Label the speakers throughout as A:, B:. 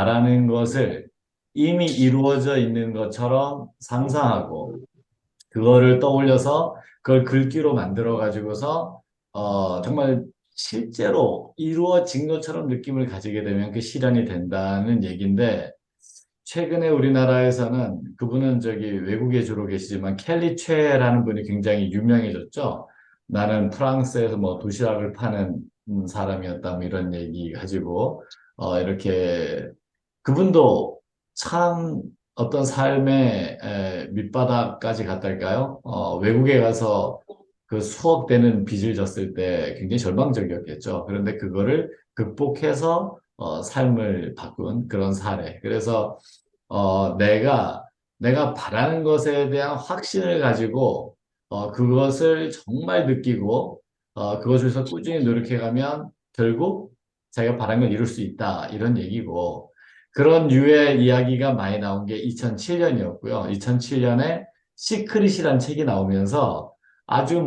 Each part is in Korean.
A: 바라는 것을 이미 이루어져 있는 것처럼 상상하고 그거를 떠올려서 그걸 글귀로 만들어 가지고서 정말 실제로 이루어진 것처럼 느낌을 가지게 되면 그 실현이 된다는 얘기인데 최근에 우리나라에서는 그분은 저기 외국에 주로 계시지만 켈리 최라는 분이 굉장히 유명해졌죠. 나는 프랑스에서 뭐 도시락을 파는 사람이었다 뭐 이런 얘기 가지고 이렇게 그분도 참 어떤 삶의 밑바닥까지 갔달까요? 외국에 가서 그 수억 되는 빚을 졌을 때 굉장히 절망적이었겠죠. 그런데 그거를 극복해서 삶을 바꾼 그런 사례. 그래서 내가 바라는 것에 대한 확신을 가지고 그것을 정말 느끼고 그것에서 꾸준히 노력해가면 결국 자기가 바란 걸 이룰 수 있다 이런 얘기고 그런 류의 이야기가 많이 나온 게 2007년이었고요. 2007년에 시크릿이라는 책이 나오면서 아주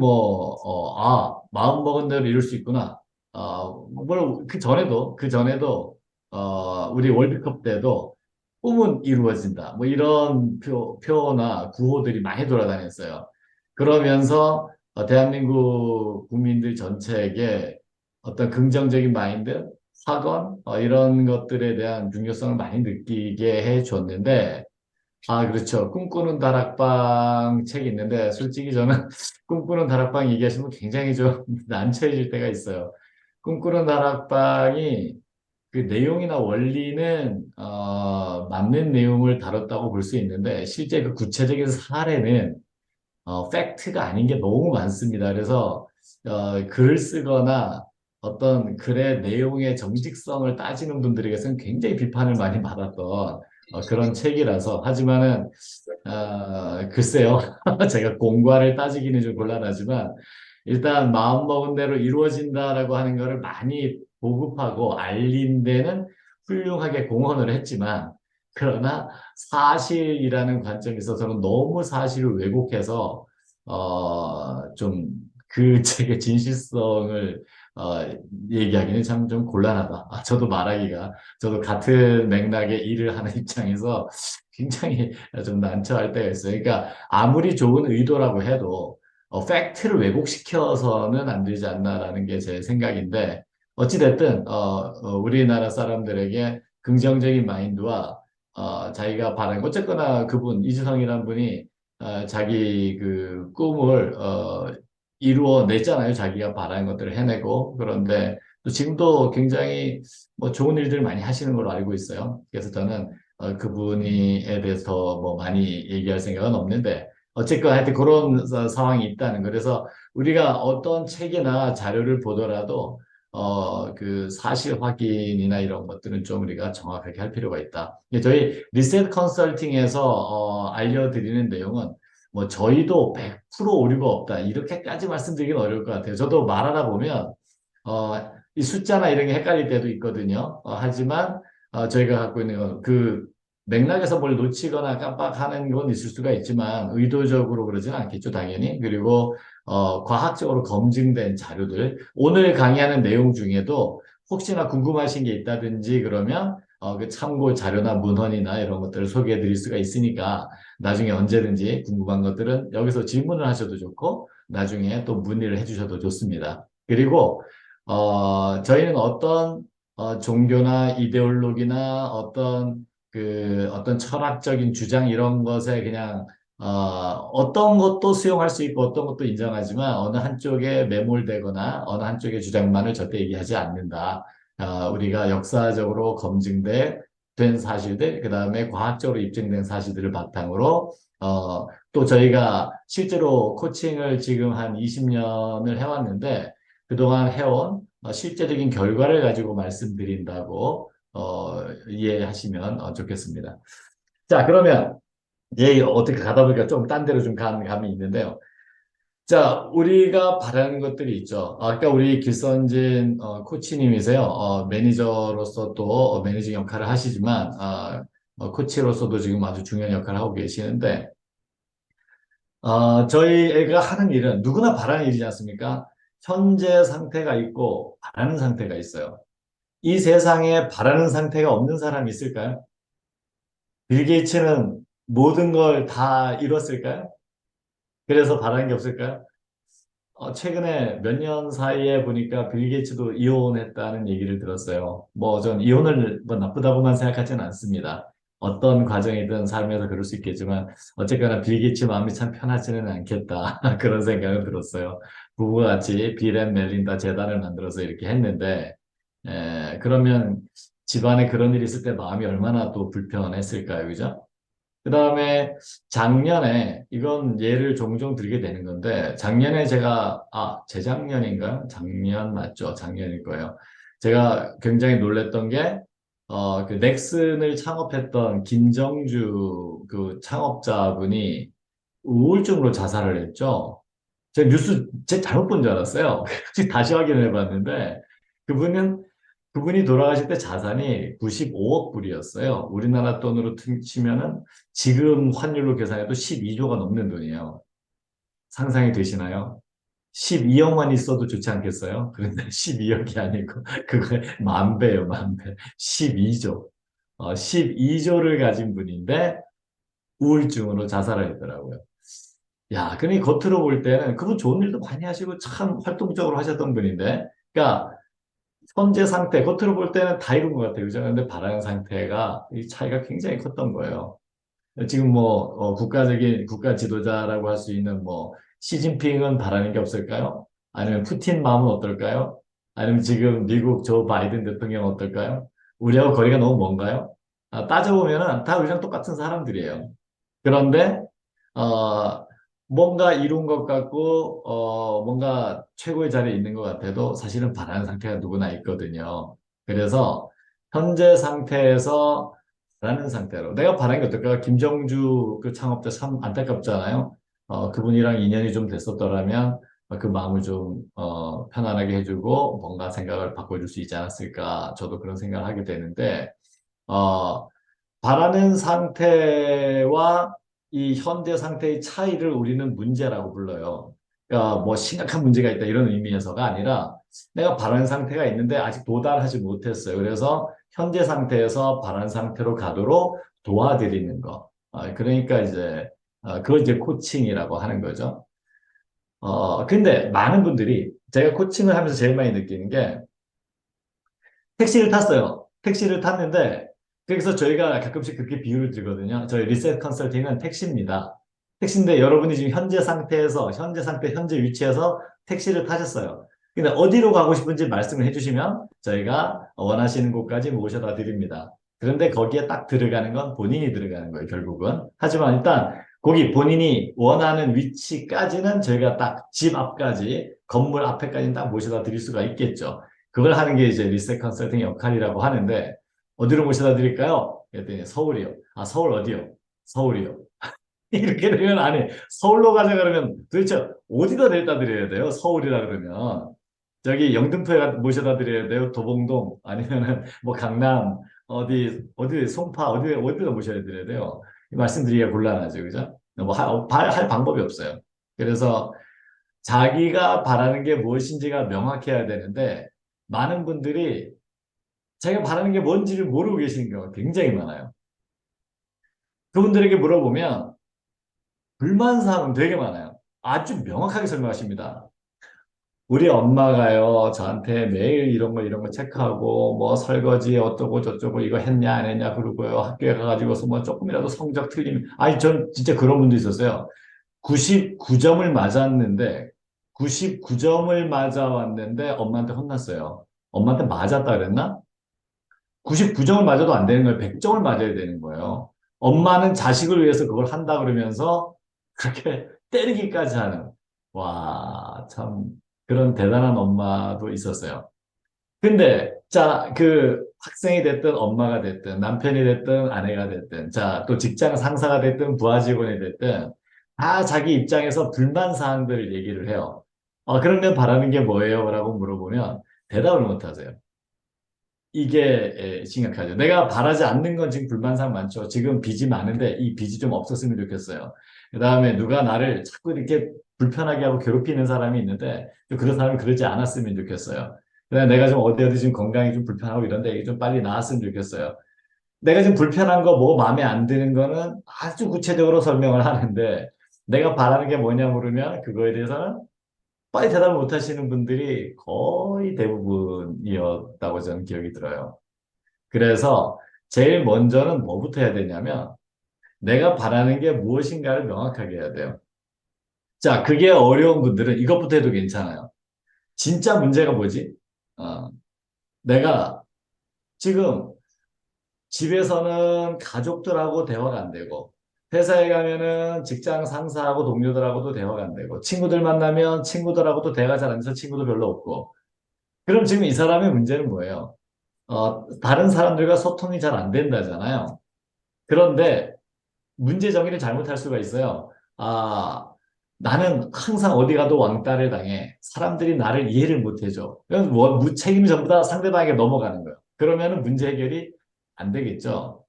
A: 마음먹은 대로 이룰 수 있구나. 물론 그 전에도 우리 월드컵 때도 꿈은 이루어진다. 뭐 이런 표나 구호들이 많이 돌아다녔어요. 그러면서 대한민국 국민들 전체에게 어떤 긍정적인 마인드, 학원, 이런 것들에 대한 중요성을 많이 느끼게 해 줬는데, 그렇죠. 꿈꾸는 다락방 책이 있는데, 솔직히 저는 꿈꾸는 다락방 얘기하시면 굉장히 좀 난처해질 때가 있어요. 꿈꾸는 다락방이 그 내용이나 원리는 맞는 내용을 다뤘다고 볼 수 있는데 실제 그 구체적인 사례는 팩트가 아닌 게 너무 많습니다. 그래서 글을 쓰거나 어떤 글의 내용의 정직성을 따지는 분들에게서는 굉장히 비판을 많이 받았던 그런 책이라서 하지만은 글쎄요. 제가 공과를 따지기는 좀 곤란하지만 일단 마음먹은 대로 이루어진다라고 하는 거를 많이 보급하고 알린 데는 훌륭하게 공헌을 했지만 그러나 사실이라는 관점에 있어서는 너무 사실을 왜곡해서 좀 그 책의 진실성을 어, 얘기하기는 참 좀 곤란하다. 저도 말하기가 저도 같은 맥락의 일을 하는 입장에서 굉장히 좀 난처할 때가 있어요. 그러니까 아무리 좋은 의도라고 해도 팩트를 왜곡시켜서는 안 되지 않나라는 게 제 생각인데 어찌됐든 우리나라 사람들에게 긍정적인 마인드와 자기가 바라는 어쨌거나 그분 이주성이라는 분이 자기 그 꿈을 이루어냈잖아요. 자기가 바라는 것들을 해내고 그런데 또 지금도 굉장히 뭐 좋은 일들을 많이 하시는 걸로 알고 있어요. 그래서 저는 그분이에 대해서 더 뭐 많이 얘기할 생각은 없는데 어쨌건 하여튼 그런 상황이 있다는 거. 그래서 우리가 어떤 책이나 자료를 보더라도 그 사실 확인이나 이런 것들은 좀 우리가 정확하게 할 필요가 있다. 저희 리셋 컨설팅에서 알려드리는 내용은 뭐 저희도 100% 오류가 없다. 이렇게까지 말씀드리긴 어려울 것 같아요. 저도 말하다 보면 이 숫자나 이런 게 헷갈릴 때도 있거든요. 하지만 저희가 갖고 있는 그 맥락에서 뭘 놓치거나 깜빡하는 건 있을 수가 있지만 의도적으로 그러지는 않겠죠, 당연히. 그리고 과학적으로 검증된 자료들 오늘 강의하는 내용 중에도 혹시나 궁금하신 게 있다든지 그러면 그 참고 자료나 문헌이나 이런 것들을 소개해 드릴 수가 있으니까 나중에 언제든지 궁금한 것들은 여기서 질문을 하셔도 좋고 나중에 또 문의를 해주셔도 좋습니다. 그리고 저희는 어떤 종교나 이데올로기나 어떤 철학적인 주장 이런 것에 그냥 어떤 것도 수용할 수 있고 어떤 것도 인정하지만 어느 한쪽에 매몰되거나 어느 한쪽의 주장만을 절대 얘기하지 않는다. 우리가 역사적으로 검증된 사실들, 그 다음에 과학적으로 입증된 사실들을 바탕으로 또 저희가 실제로 코칭을 지금 한 20년을 해왔는데 그동안 해온 실제적인 결과를 가지고 말씀드린다고 이해하시면 좋겠습니다. 자, 그러면 얘 어떻게 가다 보니까 좀 딴 데로 좀 간 감이 있는데요. 자, 우리가 바라는 것들이 있죠. 아까 우리 길선진 코치님이세요. 매니저로서 또 매니징 역할을 하시지만 코치로서도 지금 아주 중요한 역할을 하고 계시는데 저희 애가 하는 일은 누구나 바라는 일이지 않습니까? 현재 상태가 있고 바라는 상태가 있어요. 이 세상에 바라는 상태가 없는 사람이 있을까요? 빌 게이츠는 모든 걸 다 이뤘을까요? 그래서 바라는 게 없을까요? 최근에 몇 년 사이에 보니까 빌 게이츠도 이혼했다는 얘기를 들었어요. 뭐 전 이혼을 뭐 나쁘다고만 생각하지는 않습니다. 어떤 과정이든 삶에서 그럴 수 있겠지만 어쨌거나 빌 게이츠 마음이 참 편하지는 않겠다 그런 생각을 들었어요. 부부가 같이 빌 앤 멜린다 재단을 만들어서 이렇게 했는데 그러면 집안에 그런 일이 있을 때 마음이 얼마나 또 불편했을까요, 그죠? 그 다음에 작년에, 이건 예를 종종 들게 되는 건데, 작년에 제가, 재작년인가요? 작년 맞죠? 작년일 거예요. 제가 굉장히 놀랬던 게, 그 넥슨을 창업했던 김정주 그 창업자분이 우울증으로 자살을 했죠. 제가 뉴스 제 잘못 본 줄 알았어요. 다시 확인을 해봤는데, 그분은 그분이 돌아가실 때 자산이 95억 불이었어요. 우리나라 돈으로 치면은 지금 환율로 계산해도 12조가 넘는 돈이에요. 상상이 되시나요? 12억만 있어도 좋지 않겠어요? 그런데 12억이 아니고 그거 만 배예요, 만 배. 12조. 12조를 가진 분인데 우울증으로 자살을 했더라고요. 야, 그러니 겉으로 볼 때는 그분 좋은 일도 많이 하시고 참 활동적으로 하셨던 분인데, 그러니까 현재 상태, 겉으로 볼 때는 다 이룬 것 같아요. 그죠? 근데 바라는 상태가, 이 차이가 굉장히 컸던 거예요. 지금 뭐, 국가적인, 국가 지도자라고 할 수 있는 뭐, 시진핑은 바라는 게 없을까요? 아니면 푸틴 마음은 어떨까요? 아니면 지금 미국 조 바이든 대통령 어떨까요? 우리하고 거리가 너무 먼가요? 따져보면은 다 우리랑 똑같은 사람들이에요. 그런데 어, 뭔가 이룬 것 같고 뭔가 최고의 자리에 있는 것 같아도 사실은 바라는 상태가 누구나 있거든요. 그래서 현재 상태에서 바라는 상태로 내가 바라는 게 어떨까? 김정주 그 창업자 참 안타깝잖아요. 그분이랑 인연이 좀 됐었더라면 그 마음을 좀 편안하게 해주고 뭔가 생각을 바꿔줄 수 있지 않았을까? 저도 그런 생각을 하게 되는데 어, 바라는 상태와 이 현재 상태의 차이를 우리는 문제라고 불러요. 그러니까 뭐 심각한 문제가 있다 이런 의미에서가 아니라 내가 바라는 상태가 있는데 아직 도달하지 못했어요. 그래서 현재 상태에서 바라는 상태로 가도록 도와드리는 거. 그러니까 이제 그걸 이제 코칭이라고 하는 거죠. 근데 많은 분들이 제가 코칭을 하면서 제일 많이 느끼는 게 택시를 탔어요. 택시를 탔는데, 그래서 저희가 가끔씩 그렇게 비유를 들거든요. 저희 리셋 컨설팅은 택시입니다. 택시인데 여러분이 지금 현재 상태에서, 현재 상태, 현재 위치에서 택시를 타셨어요. 근데 어디로 가고 싶은지 말씀을 해주시면 저희가 원하시는 곳까지 모셔다 드립니다. 그런데 거기에 딱 들어가는 건 본인이 들어가는 거예요, 결국은. 하지만 일단 거기 본인이 원하는 위치까지는 저희가 딱 집 앞까지, 건물 앞에까지는 딱 모셔다 드릴 수가 있겠죠. 그걸 하는 게 이제 리셋 컨설팅 역할이라고 하는데 어디로 모셔다 드릴까요? 그랬더니 서울이요. 서울 어디요? 서울이요. 이렇게 되면 아니 서울로 가자 그러면 도대체 어디다 데려다 드려야 돼요? 서울이라 그러면 저기 영등포에 모셔다 드려야 돼요? 도봉동 아니면은 뭐 강남 어디 송파 어디다 모셔야 드려야 돼요? 말씀드리기가 곤란하죠, 그죠? 할 방법이 없어요. 그래서 자기가 바라는 게 무엇인지가 명확해야 되는데 많은 분들이 자기가 바라는 게 뭔지를 모르고 계시는 경우가 굉장히 많아요. 그분들에게 물어보면 불만사항은 되게 많아요. 아주 명확하게 설명하십니다. 우리 엄마가요, 저한테 매일 이런 거 체크하고, 뭐 설거지 어쩌고 저쩌고 이거 했냐, 안 했냐, 그러고요. 학교에 가가지고서 뭐 조금이라도 성적 틀리면, 아니, 전 진짜 그런 분도 있었어요. 99점을 맞았는데, 99점을 맞아왔는데 엄마한테 혼났어요. 엄마한테 맞았다 그랬나? 99점을 맞아도 안 되는 거예요. 100점을 맞아야 되는 거예요. 엄마는 자식을 위해서 그걸 한다 그러면서 그렇게 때리기까지 하는. 와, 참, 그런 대단한 엄마도 있었어요. 근데, 자, 그 학생이 됐든 엄마가 됐든 남편이 됐든 아내가 됐든 자, 또 직장 상사가 됐든 부하 직원이 됐든 다 자기 입장에서 불만 사항들을 얘기를 해요. 그러면 바라는 게 뭐예요? 라고 물어보면 대답을 못 하세요. 이게 심각하죠. 내가 바라지 않는 건 지금 불만사항 많죠. 지금 빚이 많은데 이 빚이 좀 없었으면 좋겠어요. 그 다음에 누가 나를 자꾸 이렇게 불편하게 하고 괴롭히는 사람이 있는데 또 그런 사람이 그러지 않았으면 좋겠어요. 그래, 내가 좀 어디 어디 지금 건강이 좀 불편하고 이런데 이게 좀 빨리 나았으면 좋겠어요. 내가 지금 불편한 거 뭐 마음에 안 드는 거는 아주 구체적으로 설명을 하는데 내가 바라는 게 뭐냐 물으면 그거에 대해서는 빨리 대답을 못 하시는 분들이 거의 대부분이었다고 저는 기억이 들어요. 그래서 제일 먼저는 뭐부터 해야 되냐면 내가 바라는 게 무엇인가를 명확하게 해야 돼요. 자, 그게 어려운 분들은 이것부터 해도 괜찮아요. 진짜 문제가 뭐지? 어, 내가 지금 집에서는 가족들하고 대화가 안 되고, 회사에 가면은 직장 상사하고 동료들하고도 대화가 안 되고, 친구들 만나면 친구들하고도 대화가 잘 안 돼서 친구도 별로 없고. 그럼 지금 이 사람의 문제는 뭐예요? 다른 사람들과 소통이 잘 안 된다잖아요. 그런데 문제 정의를 잘못할 수가 있어요. 아, 나는 항상 어디 가도 왕따를 당해. 사람들이 나를 이해를 못 해줘. 그럼 뭐, 무책임이 전부 다 상대방에게 넘어가는 거예요. 그러면은 문제 해결이 안 되겠죠.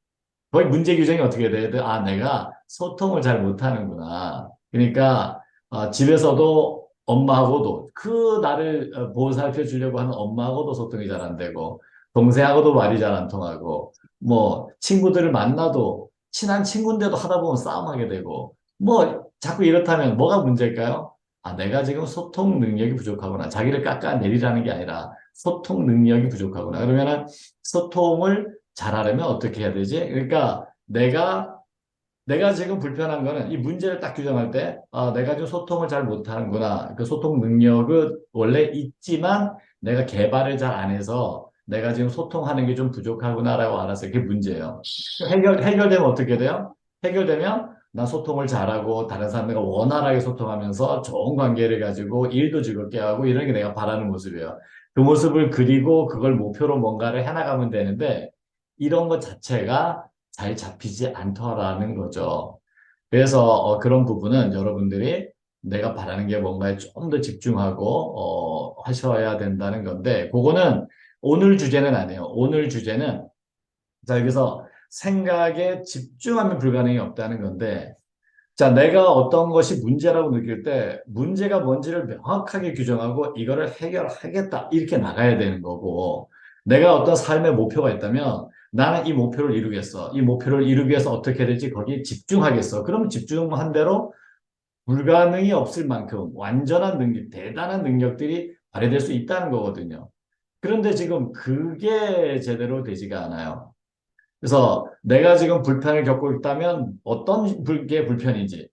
A: 거의 문제 규정이 어떻게 돼야 돼? 아, 내가 소통을 잘 못하는구나. 그러니까 집에서도 엄마하고도 그 나를 보살펴 주려고 하는 엄마하고도 소통이 잘 안 되고 동생하고도 말이 잘 안 통하고 뭐 친구들을 만나도 친한 친구인데도 하다 보면 싸움하게 되고 뭐 자꾸 이렇다면 뭐가 문제일까요? 아, 내가 지금 소통 능력이 부족하구나. 자기를 깎아내리라는 게 아니라 소통 능력이 부족하구나. 그러면은 소통을 잘하려면 어떻게 해야 되지? 그러니까 내가 지금 불편한 거는 이 문제를 딱 규정할 때, 내가 좀 소통을 잘 못하는구나. 그 소통 능력은 원래 있지만 내가 개발을 잘 안 해서 내가 지금 소통하는 게 좀 부족하구나라고 알았어요. 그게 문제예요. 해결되면 어떻게 돼요? 해결되면 나 소통을 잘하고 다른 사람들과 원활하게 소통하면서 좋은 관계를 가지고 일도 즐겁게 하고 이런 게 내가 바라는 모습이에요. 그 모습을 그리고 그걸 목표로 뭔가를 해나가면 되는데 이런 것 자체가 잘 잡히지 않더라는 거죠. 그래서 그런 부분은 여러분들이 내가 바라는 게 뭔가에 좀 더 집중하고 하셔야 된다는 건데 그거는 오늘 주제는 아니에요. 오늘 주제는 자 여기서 생각에 집중하면 불가능이 없다는 건데 자, 내가 어떤 것이 문제라고 느낄 때 문제가 뭔지를 명확하게 규정하고 이거를 해결하겠다. 이렇게 나가야 되는 거고 내가 어떤 삶의 목표가 있다면 나는 이 목표를 이루겠어. 이 목표를 이루기 위해서 어떻게 될지 거기에 집중하겠어. 그러면 집중한 대로 불가능이 없을 만큼 완전한 능력, 대단한 능력들이 발휘될 수 있다는 거거든요. 그런데 지금 그게 제대로 되지가 않아요. 그래서 내가 지금 불편을 겪고 있다면 어떤 게 불편인지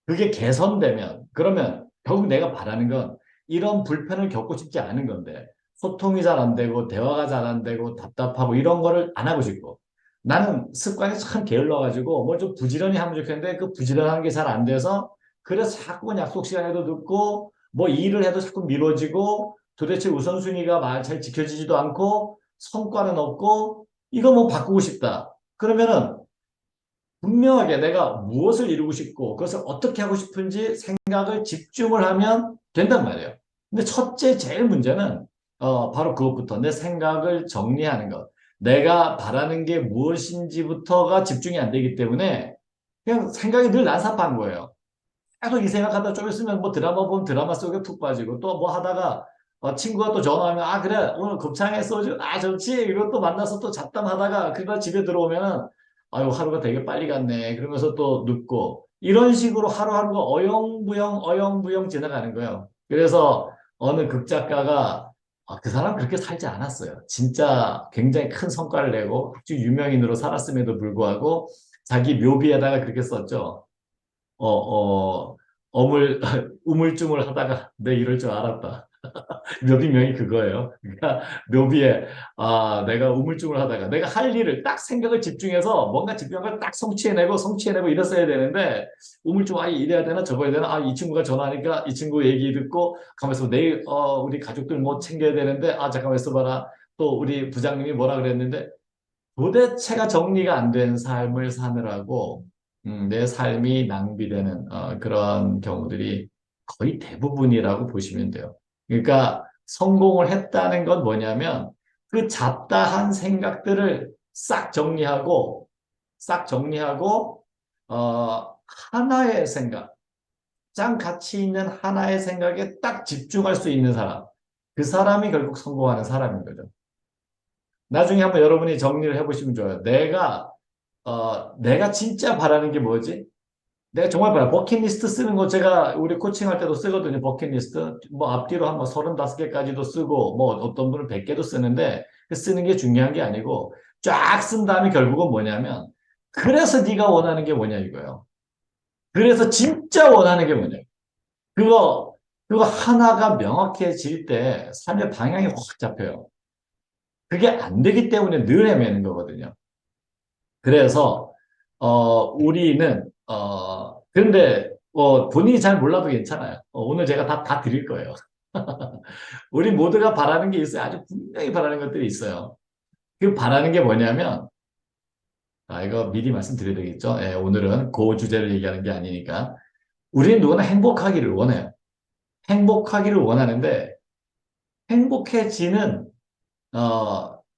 A: 그게 개선되면 그러면 결국 내가 바라는 건 이런 불편을 겪고 싶지 않은 건데 소통이 잘 안 되고 대화가 잘 안 되고 답답하고 이런 거를 안 하고 싶고 나는 습관이 참 게을러가지고 뭘 좀 부지런히 하면 좋겠는데 그 부지런한 게 잘 안 돼서 그래서 자꾸 약속 시간에도 늦고 뭐 일을 해도 자꾸 미뤄지고 도대체 우선순위가 잘 지켜지지도 않고 성과는 없고 이거 뭐 바꾸고 싶다. 그러면은 분명하게 내가 무엇을 이루고 싶고 그것을 어떻게 하고 싶은지 생각을 집중을 하면 된단 말이에요. 근데 첫째 제일 문제는 바로 그것부터 내 생각을 정리하는 것. 내가 바라는 게 무엇인지부터가 집중이 안 되기 때문에 그냥 생각이 늘 난삽한 거예요. 계속 이 생각하다 좀 있으면 뭐 드라마 보면 드라마 속에 푹 빠지고 또 뭐 하다가 친구가 또 전화하면 아 그래 오늘 곱창에 소주 아 좋지 이거 또 만나서 또 잡담하다가 그러다 집에 들어오면은 아유 하루가 되게 빨리 갔네 그러면서 또 눕고 이런 식으로 하루하루가 어영부영 지나가는 거예요. 그래서 어느 극작가가 그 사람 그렇게 살지 않았어요. 진짜 굉장히 큰 성과를 내고 아주 유명인으로 살았음에도 불구하고 자기 묘비에다가 그렇게 썼죠. 어, 우물쭈물 하다가 내 이럴 줄 알았다. 묘비명이 그거예요. 그러니까 묘비에, 내가 우물쭈물 하다가 내가 할 일을 딱 생각을 집중해서 뭔가 집중한 걸 딱 성취해내고 이랬어야 되는데, 우물쭈물, 이래야 되나 저거 해야 되나, 이 친구가 전화하니까 이 친구 얘기 듣고, 가만있어 내일, 우리 가족들 뭐 챙겨야 되는데, 잠깐만 있어봐라. 또 우리 부장님이 뭐라 그랬는데, 도대체가 정리가 안 된 삶을 사느라고 내 삶이 낭비되는 그런 경우들이 거의 대부분이라고 보시면 돼요. 그러니까 성공을 했다는 건 뭐냐면 그 잡다한 생각들을 싹 정리하고 하나의 생각, 가장 가치 있는 하나의 생각에 딱 집중할 수 있는 사람. 그 사람이 결국 성공하는 사람인 거죠. 나중에 한번 여러분이 정리를 해보시면 좋아요. 내가 진짜 바라는 게 뭐지? 내가 정말 바라 버킷리스트 쓰는 거 제가 우리 코칭할 때도 쓰거든요. 버킷리스트. 뭐 앞뒤로 한 뭐 35개까지도 쓰고 뭐 어떤 분은 100개도 쓰는데 그 쓰는 게 중요한 게 아니고 쫙 쓴 다음에 결국은 뭐냐면 그래서 네가 원하는 게 뭐냐 이거예요. 그래서 진짜 원하는 게 뭐냐. 그거 그거 하나가 명확해질 때 삶의 방향이 확 잡혀요. 그게 안 되기 때문에 늘 헤매는 거거든요. 그래서 우리는 근데 본인이 잘 몰라도 괜찮아요. 오늘 제가 다 드릴 거예요. 우리 모두가 바라는 게 있어요. 아주 분명히 바라는 것들이 있어요. 그 바라는 게 뭐냐면 이거 미리 말씀드려야 되겠죠. 예, 오늘은 그 주제를 얘기하는 게 아니니까 우리는 누구나 행복하기를 원해요. 행복하기를 원하는데 행복해지는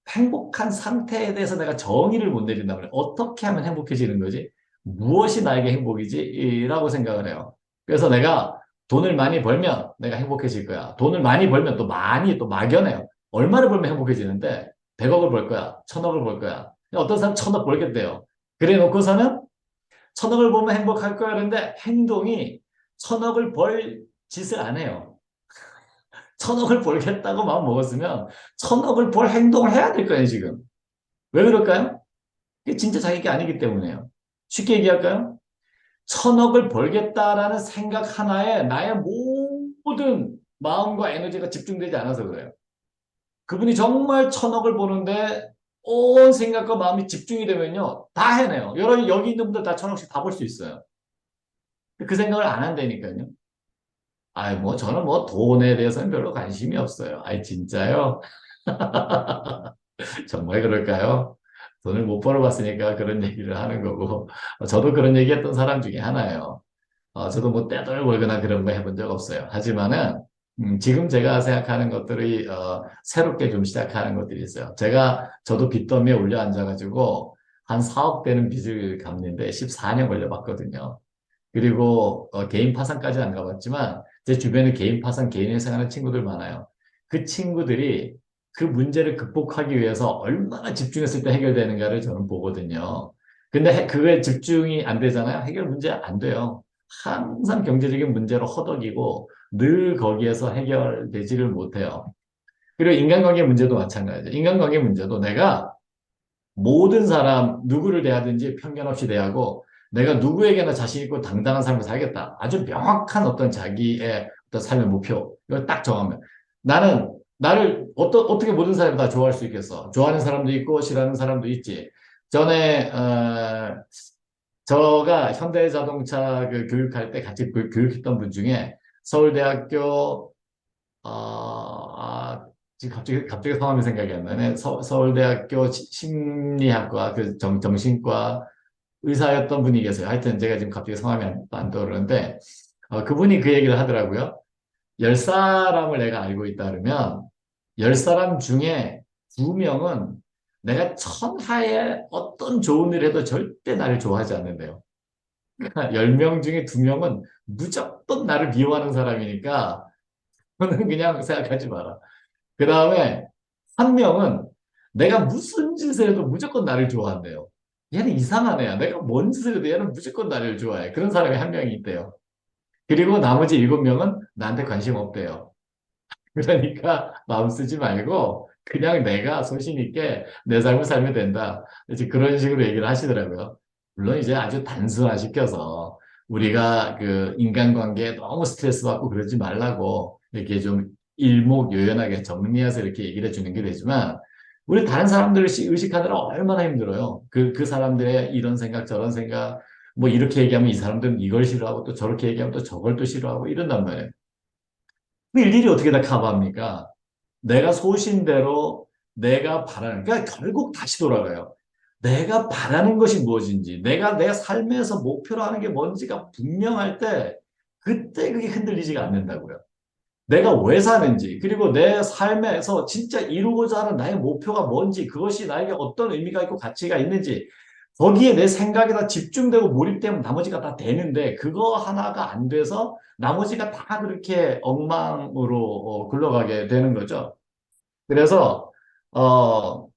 A: 행복한 상태에 대해서 내가 정의를 못 내린다면 어떻게 하면 행복해지는 거지? 무엇이 나에게 행복이지? 라고 생각을 해요. 그래서 내가 돈을 많이 벌면 내가 행복해질 거야. 돈을 많이 벌면 또 많이 또 막연해요. 얼마를 벌면 행복해지는데 100억을 벌 거야. 1000억을 벌 거야. 어떤 사람 1000억 벌겠대요. 그래 놓고서는 1000억을 벌면 행복할 거야. 그런데 행동이 1000억을 벌 짓을 안 해요. 1000억을 벌겠다고 마음 먹었으면 1000억을 벌 행동을 해야 될 거예요, 지금. 왜 그럴까요? 그게 진짜 자기가 아니기 때문에요. 쉽게 얘기할까요? 1000억을 벌겠다라는 생각 하나에 나의 모든 마음과 에너지가 집중되지 않아서 그래요. 그분이 정말 1000억을 버는데 온 생각과 마음이 집중이 되면요. 다 해내요. 여러분 여기 있는 분들 다 1000억씩 다 벌 수 있어요. 그 생각을 안 한다니까요. 뭐 저는 뭐 돈에 대해서는 별로 관심이 없어요. 진짜요? 정말 그럴까요? 돈을 못 벌어봤으니까 그런 얘기를 하는 거고, 저도 그런 얘기 했던 사람 중에 하나예요. 저도 뭐 떼돈을 벌거나 그런 거 해본 적 없어요. 하지만은, 지금 제가 생각하는 것들이, 새롭게 좀 시작하는 것들이 있어요. 저도 빚더미에 올려 앉아가지고, 한 4억 되는 빚을 갚는데 14년 걸려봤거든요. 그리고 개인 파산까지는 안 가봤지만 제 주변에 개인 파산, 개인 회생하는 친구들 많아요. 그 친구들이 그 문제를 극복하기 위해서 얼마나 집중했을 때 해결되는가를 저는 보거든요. 근데 그게 집중이 안 되잖아요. 해결 문제 안 돼요. 항상 경제적인 문제로 허덕이고 늘 거기에서 해결되지를 못해요. 그리고 인간관계 문제도 마찬가지예요. 인간관계 문제도 내가 모든 사람 누구를 대하든지 편견 없이 대하고 내가 누구에게나 자신 있고 당당한 삶을 살겠다. 아주 명확한 어떤 자기의 어떤 삶의 목표 이걸 딱 정하면 나는 나를 어떻게 모든 사람이 다 좋아할 수 있겠어. 좋아하는 사람도 있고 싫어하는 사람도 있지. 전에 저가 현대자동차 그 교육할 때 같이 교육했던 분 중에 서울대학교 지금 갑자기 성함이 생각이 안 나네. 서울대학교 심리학과 그 정신과 의사였던 분이 계세요. 하여튼 제가 지금 갑자기 성함이 안 떠오르는데 그분이 그 얘기를 하더라고요. 10사람을 내가 알고 있다 그러면 10사람 중에 2명은 내가 천하에 어떤 좋은 일을 해도 절대 나를 좋아하지 않는데요. 10명 중에 2명은 무조건 나를 미워하는 사람이니까 저는 그냥 생각하지 마라. 그 다음에 한 명은 내가 무슨 짓을 해도 무조건 나를 좋아한대요. 얘는 이상한 애야. 내가 뭔 짓을 해도 얘는 무조건 나를 좋아해. 그런 사람이 한 명이 있대요. 그리고 나머지 7명은 나한테 관심 없대요. 그러니까 마음 쓰지 말고 그냥 내가 소신 있게 내 삶을 살면 된다. 이제 그런 식으로 얘기를 하시더라고요. 물론 이제 아주 단순화시켜서 우리가 그 인간관계에 너무 스트레스 받고 그러지 말라고 이렇게 좀 일목요연하게 정리해서 이렇게 얘기를 해주는 게 되지만 우리 다른 사람들을 의식하느라 얼마나 힘들어요. 그 사람들의 이런 생각 저런 생각 뭐 이렇게 얘기하면 이 사람들은 이걸 싫어하고 또 저렇게 얘기하면 또 저걸 또 싫어하고 이런단 말이에요. 그 일일이 어떻게 다 커버합니까? 내가 소신대로 내가 바라는, 그러니까 결국 다시 돌아가요. 내가 바라는 것이 무엇인지, 내가 내 삶에서 목표로 하는 게 뭔지가 분명할 때, 그때 그게 흔들리지가 않는다고요. 내가 왜 사는지, 그리고 내 삶에서 진짜 이루고자 하는 나의 목표가 뭔지, 그것이 나에게 어떤 의미가 있고 가치가 있는지, 거기에 내 생각이 다 집중되고 몰입되면 나머지가 다 되는데 그거 하나가 안 돼서 나머지가 다 그렇게 엉망으로 굴러가게 되는 거죠. 그래서 어,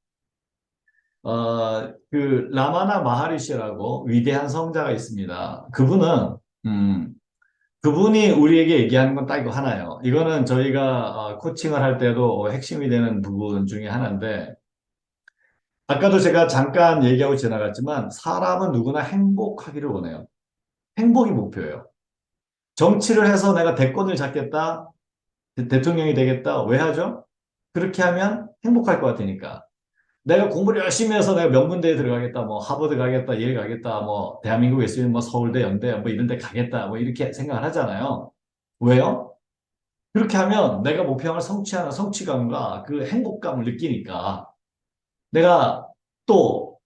A: 그 라마나 마하리시라고 위대한 성자가 있습니다. 음, 그분이 우리에게 얘기하는 건 딱 이거 하나예요. 이거는 저희가 코칭을 할 때도 핵심이 되는 부분 중에 하나인데 아까도 제가 잠깐 얘기하고 지나갔지만 사람은 누구나 행복하기를 원해요. 행복이 목표예요. 정치를 해서 내가 대권을 잡겠다, 대통령이 되겠다. 왜 하죠? 그렇게 하면 행복할 것 같으니까. 내가 공부를 열심히 해서 내가 명문대에 들어가겠다, 뭐 하버드 가겠다, 예일 가겠다, 뭐 대한민국에 있으면 뭐 서울대, 연대, 뭐 이런 데 가겠다, 뭐 이렇게 생각을 하잖아요. 왜요? 그렇게 하면 내가 목표를 성취하는 성취감과 그 행복감을 느끼니까 내가 또,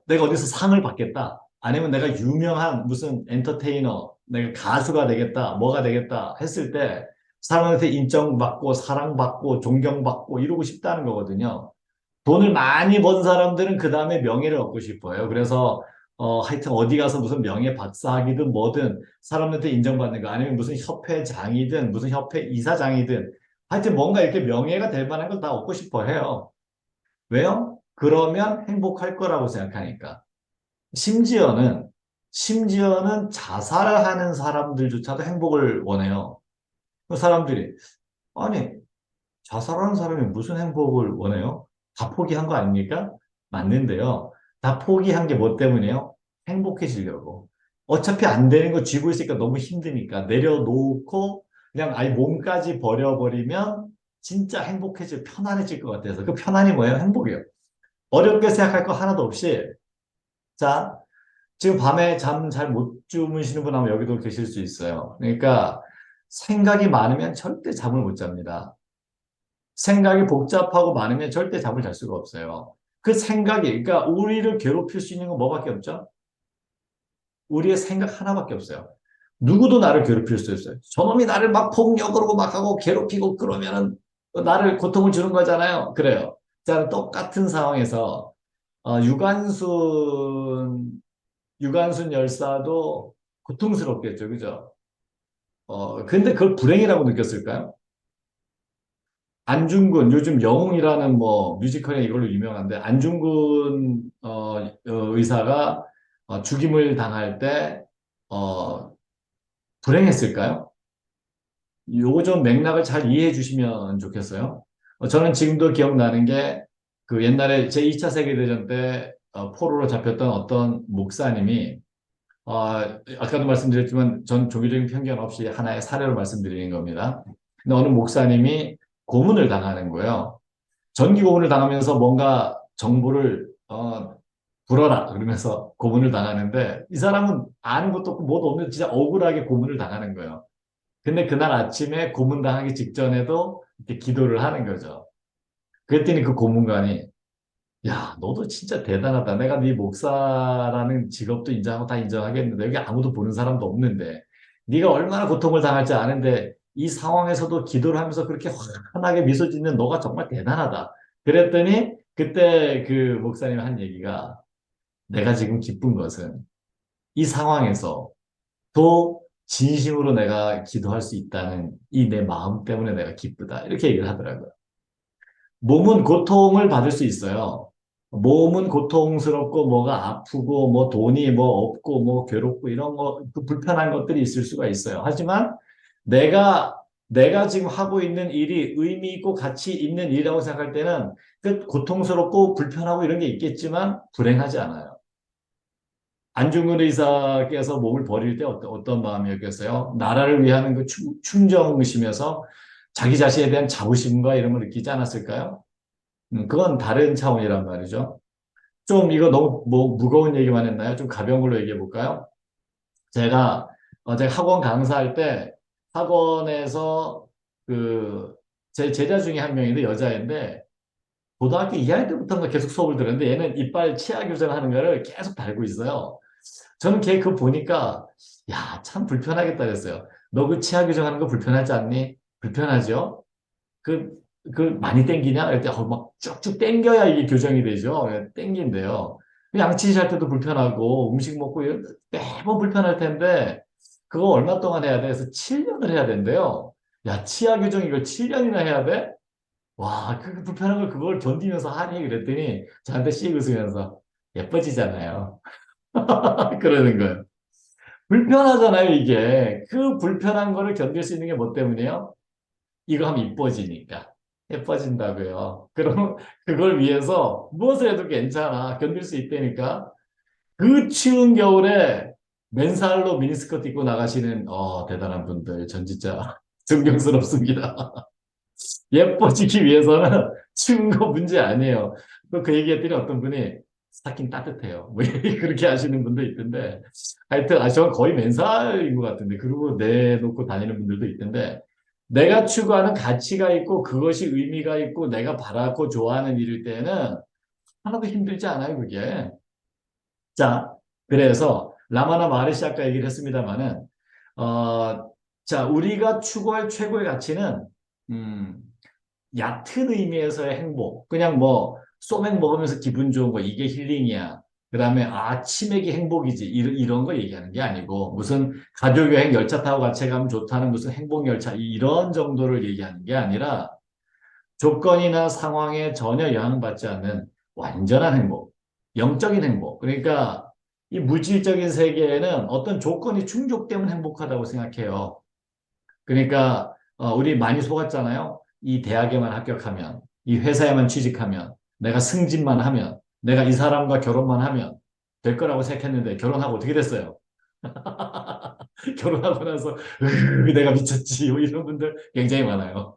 A: 내가 어디서 상을 받겠다. 아니면 내가 유명한 무슨 엔터테이너, 내가 가수가 되겠다, 뭐가 되겠다 했을 때 사람한테 인정받고 사랑받고 존경받고 이러고 싶다는 거거든요. 돈을 많이 번 사람들은 그 다음에 명예를 얻고 싶어요. 그래서 하여튼 어디 가서 무슨 명예 박사학이든 뭐든 사람한테 인정받는 거 아니면 무슨 협회장이든 무슨 협회 이사장이든 하여튼 뭔가 이렇게 명예가 될 만한 걸 다 얻고 싶어 해요. 왜요? 그러면 행복할 거라고 생각하니까. 심지어는 심지어는 자살하는 사람들조차도 행복을 원해요. 그 사람들이 아니 자살하는 사람이 무슨 행복을 원해요? 다 포기한 거 아닙니까? 맞는데요. 다 포기한 게 뭐 때문이에요? 행복해지려고. 어차피 안 되는 거 쥐고 있으니까 너무 힘드니까 내려놓고 그냥 아예 몸까지 버려버리면 진짜 행복해질, 편안해질 것 같아서. 그 편안이 뭐예요? 행복이에요. 어렵게 생각할 거 하나도 없이. 자, 지금 밤에 잠 잘 못 주무시는 분 하면 여기도 계실 수 있어요. 그러니까 생각이 많으면 절대 잠을 못 잡니다. 생각이 복잡하고 많으면 절대 잠을 잘 수가 없어요. 그 생각이, 그러니까 우리를 괴롭힐 수 있는 건 뭐밖에 없죠? 우리의 생각 하나밖에 없어요. 누구도 나를 괴롭힐 수 있어요. 저놈이 나를 막 폭력으로 막 하고 괴롭히고 그러면은 나를 고통을 주는 거잖아요. 그래요. 자, 똑같은 상황에서 유관순 열사도 고통스럽겠죠. 그죠? 근데 그걸 불행이라고 느꼈을까요? 안중근 요즘 영웅이라는 뭐 뮤지컬에 이걸로 유명한데 안중근 의사가 죽임을 당할 때 어, 불행했을까요? 요거 좀 맥락을 잘 이해해 주시면 좋겠어요. 저는 지금도 기억나는 게 그 옛날에 제2차 세계대전 때 포로로 잡혔던 어떤 목사님이 아까도 말씀드렸지만 전 종교적인 편견 없이 하나의 사례로 말씀드리는 겁니다. 근데 어느 목사님이 고문을 당하는 거예요. 전기 고문을 당하면서 뭔가 정보를 불어라 그러면서 고문을 당하는데 이 사람은 아는 것도 없고 뭐도 없는 진짜 억울하게 고문을 당하는 거예요. 근데 그날 아침에 고문 당하기 직전에도 이렇게 기도를 하는 거죠. 그랬더니 그 고문관이 야, 너도 진짜 대단하다. 내가 네 목사라는 직업도 인정하고 다 인정하겠는데 여기 아무도 보는 사람도 없는데 네가 얼마나 고통을 당할지 아는데 이 상황에서도 기도를 하면서 그렇게 환하게 미소 짓는 너가 정말 대단하다. 그랬더니 그때 그 목사님 한 얘기가 내가 지금 기쁜 것은 이 상황에서 또 진심으로 내가 기도할 수 있다는 이 내 마음 때문에 내가 기쁘다. 이렇게 얘기를 하더라고요. 몸은 고통을 받을 수 있어요. 몸은 고통스럽고 뭐가 아프고 뭐 돈이 뭐 없고 뭐 괴롭고 이런 거, 그 불편한 것들이 있을 수가 있어요. 하지만 내가 지금 하고 있는 일이 의미 있고 가치 있는 일이라고 생각할 때는 그 고통스럽고 불편하고 이런 게 있겠지만 불행하지 않아요. 안중근 의사께서 몸을 버릴 때 어떤 마음이었겠어요? 나라를 위하는 그 충정심에서 자기 자신에 대한 자부심과 이런 걸 느끼지 않았을까요? 그건 다른 차원이란 말이죠. 좀 이거 너무 뭐 무거운 얘기만 했나요? 좀 가벼운 걸로 얘기해 볼까요? 제가 학원 강사할 때 학원에서 그 제 제자 중에 한 명인데 여자인데 고등학교 2학년 때부터인가 계속 수업을 들었는데 얘는 이빨 치아 교정하는 거를 계속 달고 있어요. 저는 걔 그거 보니까 야, 참 불편하겠다 그랬어요. 너 그 치아 교정하는 거 불편하지 않니? 불편하죠? 그, 그 많이 땡기냐? 그랬더니 막 쭉쭉 땡겨야 이게 교정이 되죠. 땡긴대요. 양치질 할 때도 불편하고 음식 먹고 매번 불편할 텐데 그거 얼마 동안 해야 돼? 그래서 7년을 해야 된대요. 야, 치아 교정 이걸 7년이나 해야 돼? 와, 그 불편한 걸 그걸 견디면서 하니? 그랬더니 저한테 씩 웃으면서 예뻐지잖아요. 그러는 거예요. 불편하잖아요, 이게. 그 불편한 거를 견딜 수 있는 게 뭐 때문이에요? 이거 하면 이뻐지니까. 예뻐진다고요. 그럼 그걸 위해서 무엇을 해도 괜찮아. 견딜 수 있다니까. 그 추운 겨울에 맨살로 미니스커트 입고 나가시는 대단한 분들 전 진짜 존경스럽습니다. 예뻐지기 위해서는 추운 거 문제 아니에요. 또 그 얘기했더니 어떤 분이 스타킹 따뜻해요. 뭐 그렇게 하시는 분도 있던데 하여튼 저는 거의 맨살인 것 같은데 그리고 내놓고 다니는 분들도 있던데 내가 추구하는 가치가 있고 그것이 의미가 있고 내가 바라고 좋아하는 일일 때는 하나도 힘들지 않아요, 그게. 자, 그래서 라마나 마르시 아까 얘기를 했습니다마는 자, 우리가 추구할 최고의 가치는 음, 얕은 의미에서의 행복. 그냥 뭐 소맥 먹으면서 기분 좋은 거 이게 힐링이야. 그다음에 치맥이 행복이지 이런 거 얘기하는 게 아니고 무슨 가족 여행 열차 타고 같이 가면 좋다는 무슨 행복 열차 이런 정도를 얘기하는 게 아니라 조건이나 상황에 전혀 영향받지 않는 완전한 행복, 영적인 행복. 그러니까 이 물질적인 세계에는 어떤 조건이 충족되면 행복하다고 생각해요. 그러니까 우리 많이 속았잖아요. 이 대학에만 합격하면, 이 회사에만 취직하면, 내가 승진만 하면, 내가 이 사람과 결혼만 하면 될 거라고 생각했는데 결혼하고 어떻게 됐어요? 결혼하고 나서 내가 미쳤지 뭐 이런 분들 굉장히 많아요.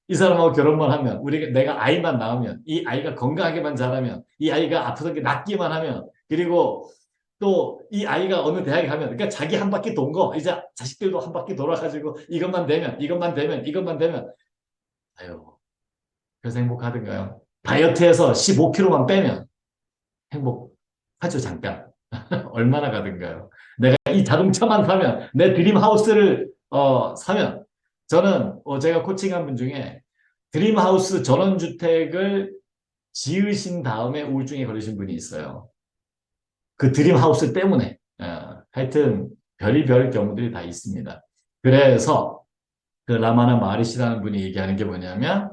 A: 이 사람하고 결혼만 하면 내가 아이만 낳으면 이 아이가 건강하게만 자라면 이 아이가 아프게 낫기만 하면 그리고 또 이 아이가 어느 대학에 가면 그러니까 자기 한 바퀴 돈 거 이제 자식들도 한 바퀴 돌아가지고 이것만 되면 아유 그래서 행복하던가요? 다이어트해서 15kg만 빼면 행복하죠 잠깐 얼마나 가든가요? 내가 이 자동차만 사면 내 드림 하우스를 사면 저는 제가 코칭한 분 중에 드림 하우스 전원주택을 지으신 다음에 우울증에 걸리신 분이 있어요. 그 드림 하우스 때문에 하여튼 별의별 경우들이 다 있습니다. 그래서 그 라마나 마리시라는 분이 얘기하는 게 뭐냐면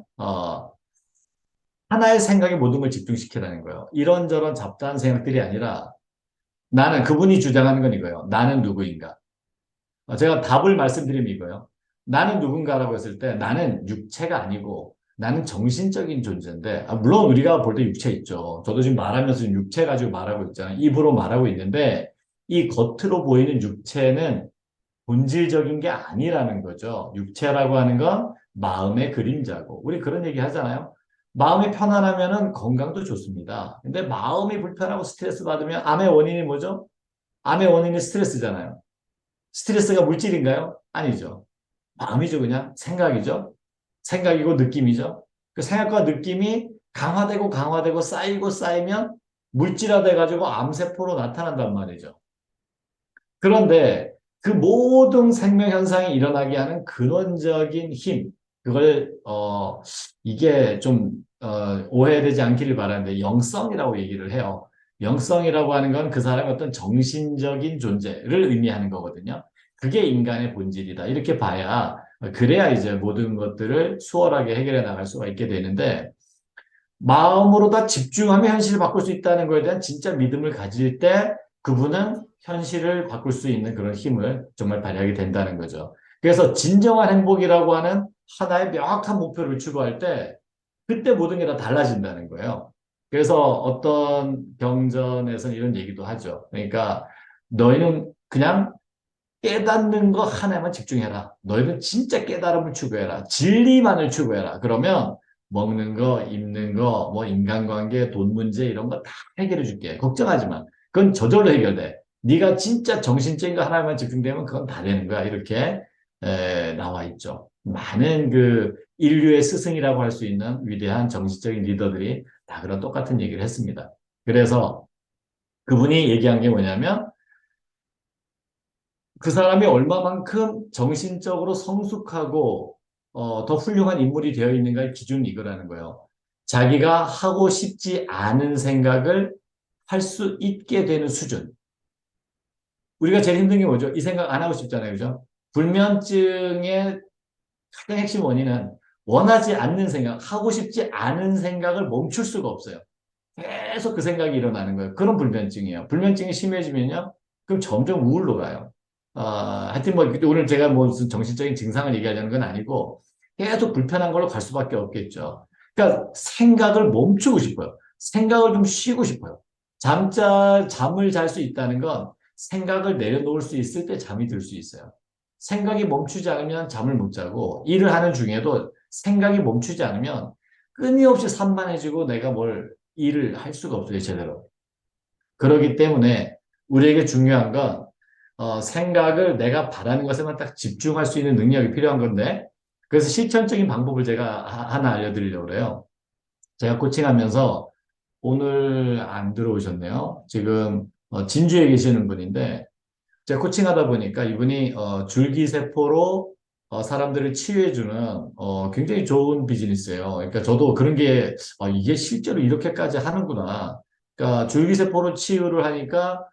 A: 하나의 생각에 모든 걸 집중시키라는 거예요. 이런저런 잡다한 생각들이 아니라 나는 그분이 주장하는 건 이거예요. 나는 누구인가? 제가 답을 말씀드리면 이거예요. 나는 누군가라고 했을 때 나는 육체가 아니고 나는 정신적인 존재인데 물론 우리가 볼 때 육체 있죠. 저도 지금 말하면서 지금 육체 가지고 말하고 있잖아요. 입으로 말하고 있는데 이 겉으로 보이는 육체는 본질적인 게 아니라는 거죠. 육체라고 하는 건 마음의 그림자고 우리 그런 얘기 하잖아요. 마음이 편안하면은 건강도 좋습니다. 근데 마음이 불편하고 스트레스 받으면 암의 원인이 뭐죠? 암의 원인이 스트레스잖아요. 스트레스가 물질인가요? 아니죠. 마음이죠, 그냥. 생각이죠. 생각이고 느낌이죠. 그 생각과 느낌이 강화되고 쌓이고 쌓이면 물질화돼가지고 암세포로 나타난단 말이죠. 그런데 그 모든 생명 현상이 일어나게 하는 근원적인 힘, 그걸 이게 좀 오해되지 않기를 바라는데 영성이라고 얘기를 해요. 영성이라고 하는 건 그 사람의 어떤 정신적인 존재를 의미하는 거거든요. 그게 인간의 본질이다. 이렇게 봐야 그래야 이제 모든 것들을 수월하게 해결해 나갈 수가 있게 되는데 마음으로 다 집중하면 현실을 바꿀 수 있다는 것에 대한 진짜 믿음을 가질 때 그분은 현실을 바꿀 수 있는 그런 힘을 정말 발휘하게 된다는 거죠. 그래서 진정한 행복이라고 하는 하나의 명확한 목표를 추구할 때 그때 모든 게 다 달라진다는 거예요. 그래서 어떤 경전에서는 이런 얘기도 하죠. 그러니까 너희는 그냥 깨닫는 거 하나만 집중해라. 너희는 진짜 깨달음을 추구해라. 진리만을 추구해라. 그러면 먹는 거, 입는 거, 뭐 인간관계, 돈 문제 이런 거 다 해결해 줄게. 걱정하지 마. 그건 저절로 해결돼. 네가 진짜 정신적인 거 하나만 집중되면 그건 다 되는 거야. 이렇게 나와 있죠. 많은 그 인류의 스승이라고 할 수 있는 위대한 정신적인 리더들이 다 그런 똑같은 얘기를 했습니다. 그래서 그분이 얘기한 게 뭐냐면 그 사람이 얼마만큼 정신적으로 성숙하고 더 훌륭한 인물이 되어 있는가의 기준이 이거라는 거예요. 자기가 하고 싶지 않은 생각을 수 있게 되는 수준. 우리가 제일 힘든 게 뭐죠? 이 생각 안 하고 싶잖아요. 그죠? 불면증의 가장 핵심 원인은 원하지 않는 생각, 하고 싶지 않은 생각을 멈출 수가 없어요. 계속 그 생각이 일어나는 거예요. 그런 불면증이에요. 불면증이 심해지면요. 그럼 점점 우울로 가요. 하여튼 뭐 오늘 제가 뭐 무슨 정신적인 증상을 얘기하려는 건 아니고 계속 불편한 걸로 갈 수밖에 없겠죠. 그러니까 생각을 멈추고 싶어요. 생각을 좀 쉬고 싶어요. 잠을 잘 수 있다는 건 생각을 내려놓을 수 있을 때 잠이 들 수 있어요. 생각이 멈추지 않으면 잠을 못 자고 일을 하는 중에도 생각이 멈추지 않으면 끊임없이 산만해지고 내가 뭘 일을 할 수가 없어요, 제대로. 그렇기 때문에 우리에게 중요한 건 생각을 내가 바라는 것에만 딱 집중할 수 있는 능력이 필요한 건데 그래서 실천적인 방법을 제가 하나 알려드리려고 그래요. 제가 코칭하면서 오늘 안 들어오셨네요. 지금 진주에 계시는 분인데 제가 코칭하다 보니까 이분이 줄기세포로 사람들을 치유해주는 굉장히 좋은 비즈니스예요. 그러니까 저도 그런 게 이게 실제로 이렇게까지 하는구나. 그러니까 줄기세포로 치유를 하니까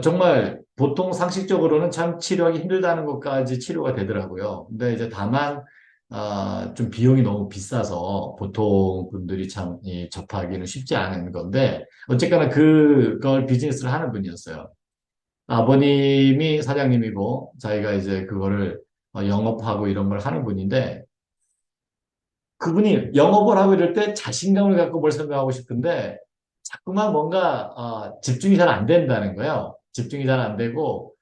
A: 정말 보통 상식적으로는 참 치료하기 힘들다는 것까지 치료가 되더라고요. 근데 이제 다만 좀 비용이 너무 비싸서 보통 분들이 참 접하기는 쉽지 않은 건데 어쨌거나 그걸 비즈니스를 하는 분이었어요. 아버님이 사장님이고 자기가 이제 그거를 영업하고 이런 걸 하는 분인데 그분이 영업을 하고 이럴 때 자신감을 갖고 뭘 설명하고 싶은데 자꾸만 뭔가 집중이 잘 안 된다는 거예요. 집중이 잘 안 되고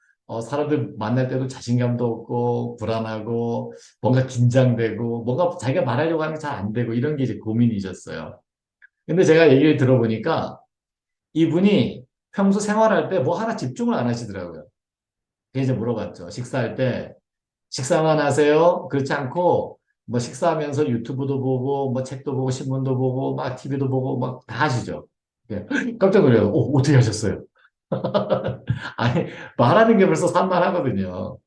A: 사람들 만날 때도 자신감도 없고 불안하고 뭔가 긴장되고 뭔가 자기가 말하려고 하는 게 잘 안 되고 이런 게 이제 고민이셨어요. 근데 제가 얘기를 들어보니까 이분이 평소 생활할 때 뭐 하나 집중을 안 하시더라고요. 그래서 이제 물어봤죠. 식사할 때 식사만 하세요? 그렇지 않고 뭐 식사하면서 유튜브도 보고 뭐 책도 보고 신문도 보고 막 TV도 보고 막 다 하시죠. 예. 깜짝 놀래요. 어떻게 하셨어요? 아니 말하는 게 벌써 산만하거든요.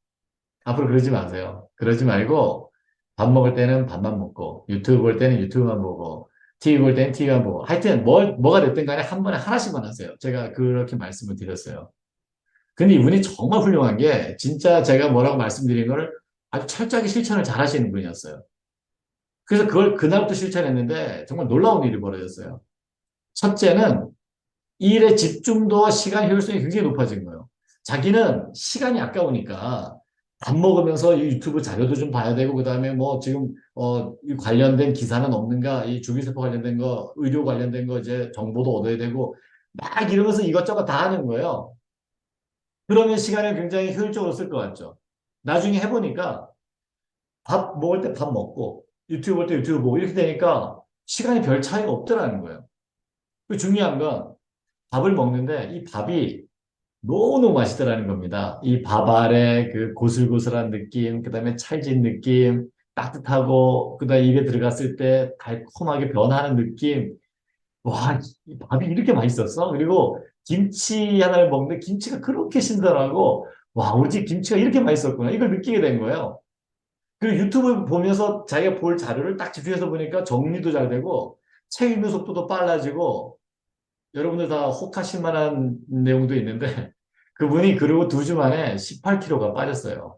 A: 앞으로 그러지 마세요. 그러지 말고 밥 먹을 때는 밥만 먹고 유튜브 볼 때는 유튜브만 보고 TV 볼 때는 TV만 보고 하여튼 뭐가 됐든 간에 한 번에 하나씩만 하세요. 제가 그렇게 말씀을 드렸어요. 근데 이분이 정말 훌륭한 게 진짜 제가 뭐라고 말씀드린 거를 아주 철저하게 실천을 잘 하시는 분이었어요. 그래서 그걸 그날부터 실천했는데 정말 놀라운 일이 벌어졌어요. 첫째는 일의 집중도와 시간 효율성이 굉장히 높아진 거예요. 자기는 시간이 아까우니까 밥 먹으면서 이 유튜브 자료도 좀 봐야 되고 그다음에 뭐 지금 이 관련된 기사는 없는가 이 주기세포 관련된 거 의료 관련된 거 이제 정보도 얻어야 되고 막 이러면서 이것저것 다 하는 거예요. 그러면 시간을 굉장히 효율적으로 쓸 것 같죠. 나중에 해보니까 밥 먹을 때 밥 먹고 유튜브 볼 때 유튜브 보고 이렇게 되니까 시간이 별 차이가 없더라는 거예요. 그 중요한 건 밥을 먹는데 이 밥이 너무너무 맛있더라는 겁니다. 이 밥 아래 그 고슬고슬한 느낌, 그 다음에 찰진 느낌, 따뜻하고, 그 다음에 입에 들어갔을 때 달콤하게 변하는 느낌. 와, 이 밥이 이렇게 맛있었어? 그리고 김치 하나를 먹는데 김치가 그렇게 신선하고, 와, 우리 집 김치가 이렇게 맛있었구나. 이걸 느끼게 된 거예요. 그리고 유튜브 보면서 자기가 볼 자료를 딱 집중해서 보니까 정리도 잘 되고, 책 읽는 속도도 빨라지고, 여러분들 다 혹하실 만한 내용도 있는데, 그분이 그리고 2주 만에 18kg가 빠졌어요.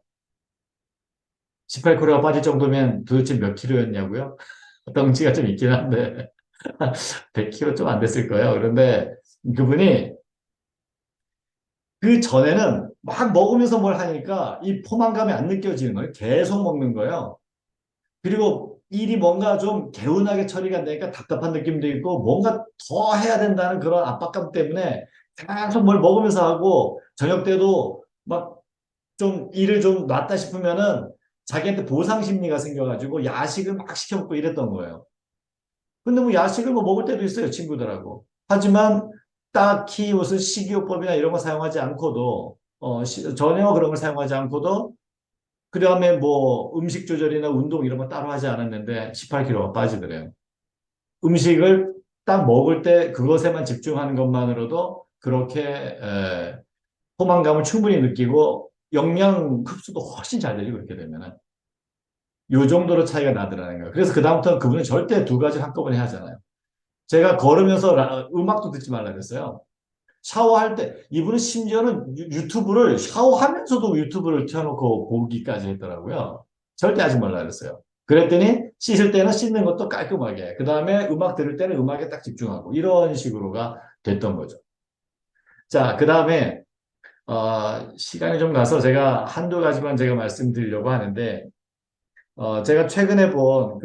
A: 18kg가 빠질 정도면 도대체 몇 킬로였냐고요? 덩치가 좀 있긴 한데, 100kg 좀 안 됐을 거예요. 그런데 그분이 그 전에는 막 먹으면서 뭘 하니까 이 포만감이 안 느껴지는 거예요. 계속 먹는 거예요. 그리고 일이 뭔가 좀 개운하게 처리가 안 되니까 답답한 느낌도 있고 뭔가 더 해야 된다는 그런 압박감 때문에 계속 뭘 먹으면서 하고 저녁 때도 막 좀 일을 좀 놨다 싶으면은 자기한테 보상 심리가 생겨가지고 야식을 막 시켜 먹고 이랬던 거예요. 근데 뭐 야식을 뭐 먹을 때도 있어요, 친구들하고. 하지만 딱히 무슨 식이요법이나 이런 거 사용하지 않고도, 전혀 그런 걸 사용하지 않고도, 그 다음에 뭐 음식 조절이나 운동 이런 거 따로 하지 않았는데 18kg가 빠지더래요. 음식을 딱 먹을 때 그것에만 집중하는 것만으로도 그렇게 포만감을 충분히 느끼고 영양 흡수도 훨씬 잘 되고 그렇게 되면은 요 정도로 차이가 나더라는 거예요. 그래서 그다음부터는 그분은 절대 두 가지 한꺼번에 하잖아요. 제가 걸으면서 음악도 듣지 말라 그랬어요. 샤워할 때, 이분은 심지어는 유튜브를 샤워하면서도 유튜브를 켜놓고 보기까지 했더라고요. 절대 하지 말라 그랬어요. 그랬더니 씻을 때는 씻는 것도 깔끔하게, 그 다음에 음악 들을 때는 음악에 딱 집중하고, 이런 식으로가 됐던 거죠. 자, 그 다음에, 시간이 좀 가서 제가 한두 가지만 제가 말씀드리려고 하는데, 제가 최근에 본